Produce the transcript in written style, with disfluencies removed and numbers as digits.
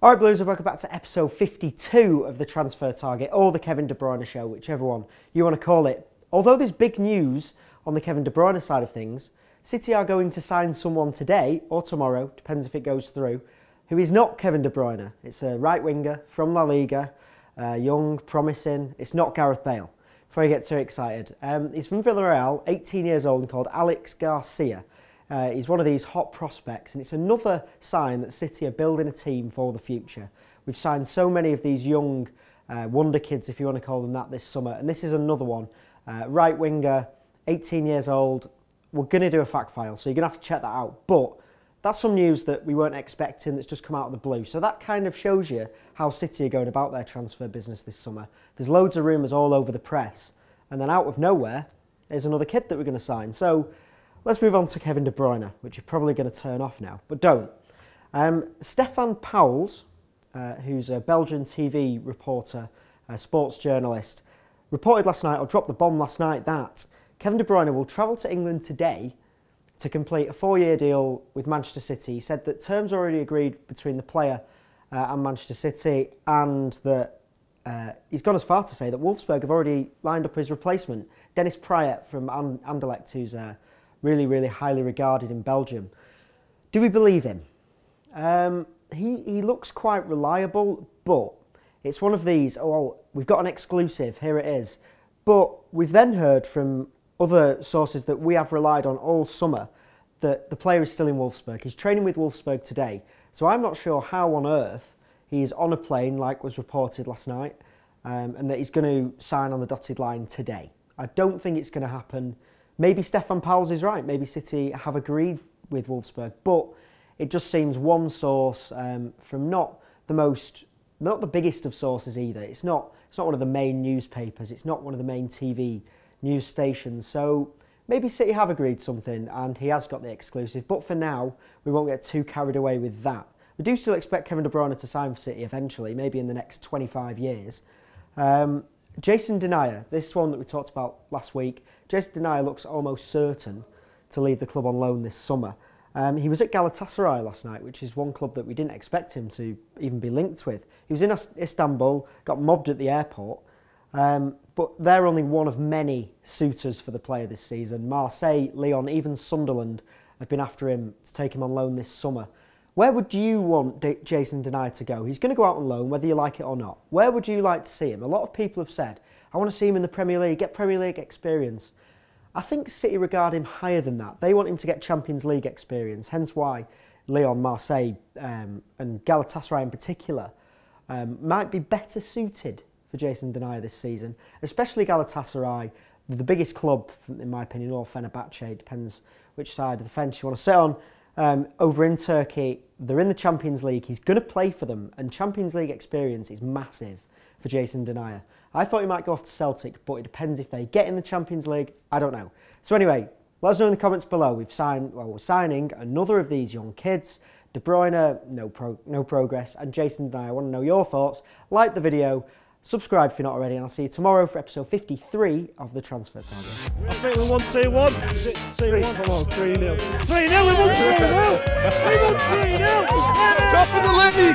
Alright Blues, welcome back to episode 52 of the Transfer Target, or the Kevin De Bruyne Show, whichever one you want to call it. Although there's big news on the Kevin De Bruyne side of things, City are going to sign someone today, or tomorrow, depends if it goes through, who is not Kevin De Bruyne. It's a right winger from La Liga, young, promising. It's not Gareth Bale, before you get too excited. He's from Villareal, 18 years old, and called Aleix Garcia. He's one of these hot prospects, and it's another sign that City are building a team for the future. We've signed so many of these young wonder kids, if you want to call them that, this summer, and this is another one. Right winger, 18 years old. We're going to do a fact file, so you're going to have to check that out. But that's some news that we weren't expecting that's just come out of the blue. So that kind of shows you how City are going about their transfer business this summer. There's loads of rumours all over the press, and then out of nowhere, there's another kid that we're going to sign. So let's move on to Kevin De Bruyne, which you're probably going to turn off now, but don't. Stefan Pauls, who's a Belgian TV reporter, a sports journalist, reported last night, or dropped the bomb last night, that Kevin De Bruyne will travel to England today to complete a 4-year deal with Manchester City. He said that terms are already agreed between the player and Manchester City, and that he's gone as far to say that Wolfsburg have already lined up his replacement, Dennis Praet from Anderlecht, who's really highly regarded in Belgium. Do we believe him? He looks quite reliable, but it's one of these, oh, we've got an exclusive, here it is. But we've then heard from other sources that we have relied on all summer that the player is still in Wolfsburg. He's training with Wolfsburg today. So I'm not sure how on earth he's on a plane, like was reported last night, and that he's going to sign on the dotted line today. I don't think it's going to happen. Maybe Stefan Pauls is right. Maybe City have agreed with Wolfsburg, but it just seems one source from not the biggest of sources either. It's not one of the main newspapers. It's not one of the main TV news stations. So maybe City have agreed something, and he has got the exclusive. But for now, we won't get too carried away with that. We do still expect Kevin De Bruyne to sign for City eventually, maybe in the next 25 years. Jason Denayer, this one that we talked about last week. Jason Denayer looks almost certain to leave the club on loan this summer. He was at Galatasaray last night, which is one club that we didn't expect him to even be linked with. He was in Istanbul, got mobbed at the airport, but they're only one of many suitors for the player this season. Marseille, Lyon, even Sunderland have been after him to take him on loan this summer. Where would you want Jason Denayer to go? He's going to go out on loan, whether you like it or not. Where would you like to see him? A lot of people have said, I want to see him in the Premier League, get Premier League experience. I think City regard him higher than that. They want him to get Champions League experience, hence why Lyon, Marseille and Galatasaray in particular might be better suited for Jason Denayer this season, especially Galatasaray, the biggest club, in my opinion, or Fenerbahce, depends which side of the fence you want to sit on. Over in Turkey, they're in the Champions League. He's going to play for them, and Champions League experience is massive for Jason Denayer. I thought he might go off to Celtic, but it depends if they get in the Champions League. I don't know. So anyway, let us know in the comments below. We're signing another of these young kids. De Bruyne, no progress, and Jason Denayer. I want to know your thoughts. Like the video, subscribe if you're not already, and I'll see you tomorrow for episode 53 of the Transfer Target. I think we won 2-1. Is it 2-1? Come on, 3-0. 3-0, we won 3-0! We won 3-0! Top of the league!